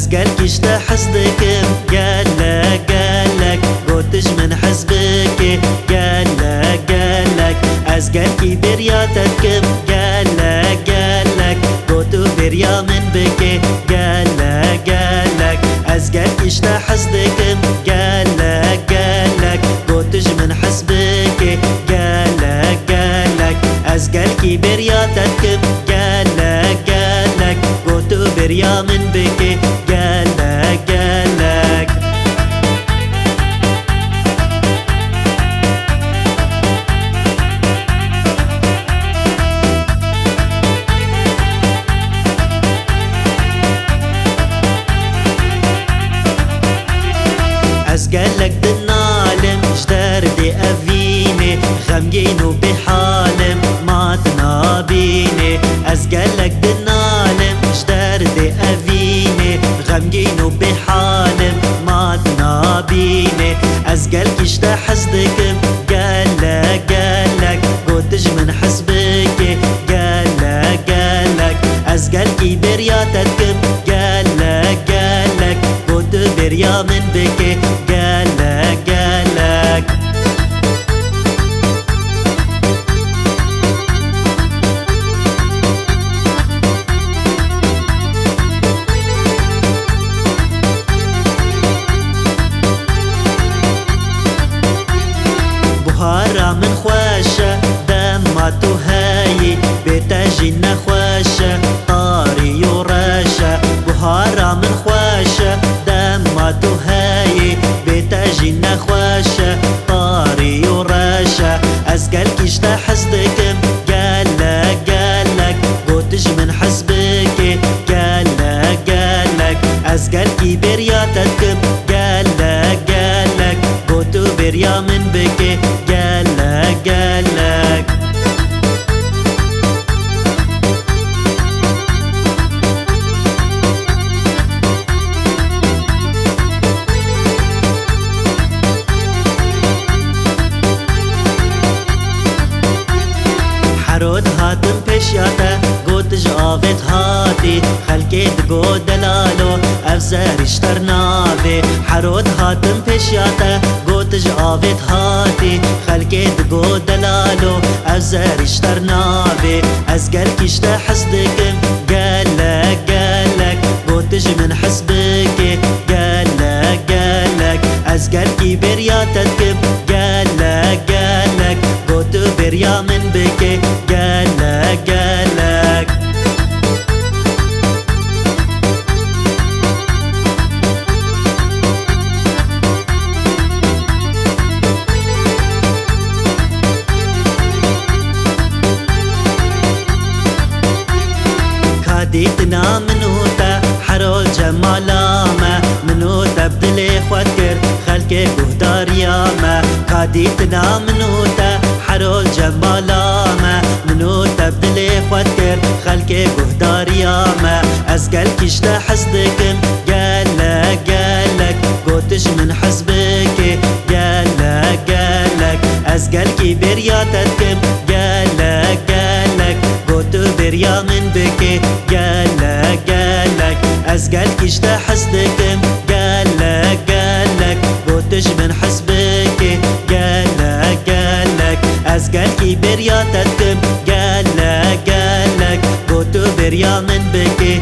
أزقالك اشتا حسدكم قالك قوتش من حسبك قالك أزقالك برياتكم قالك قوتو بريا من بك قالك أزقالك اشتا حسدكم قالك قوتش من حسبك قالك أزقالك برياتكم قالك قوتو بريا من بك قالك أزقالك دنالم جدار دي أفيني غمجينو بحالم ما تنابيني أزقالك دنالم جدار دي أفيني غمجينو بحالم ما تنابيني أزقالك اشتا حسدكم قالك قوتج من حسبك قالك أزقالك برياتكم قالك قوت بريا من بك قالك بهارة من خواشة دماتو هاي بتاجينا خواشة طاري وراشة بهارة من خواشة دماتو هاي بتاجينا خواشة طاري وراشة أزقالك اشتا حسدكم قالك قوتج من حسبك قالك أزقالك برياتكم قالك قوتو بريا من بك قالك حرود هاتم بشياتا قوتج آفت هاتي خلقيت قو دلالو أفزار اشترنابي حرود هاتم بشياتا قوتج آفت هاتي خلقيت قو دلالو أفزار اشترنابي أزقالك اشتا حسدكم قالك قوتج من حسبك قالك أزقالك برياتكم قالك قوتو بريا من بك قالك كاديتنا منوتا حرول جمالاما منوتا بدلي خواتكر خلقي قهدار ياما كاديتنا منوتا حرول جمالاما منوتا بدلي خواتكر خلقي قهدار ياما أزقالك اشتا حسدكم قالك قوتش من حسبك قالك أزقالك برياتكم قالك قوتو بريا من بك قالك أزقالك اشتا حسدكم قالك قوتش من حسبك قالك أزقالك برياتكم قالك قوتو بريا من بك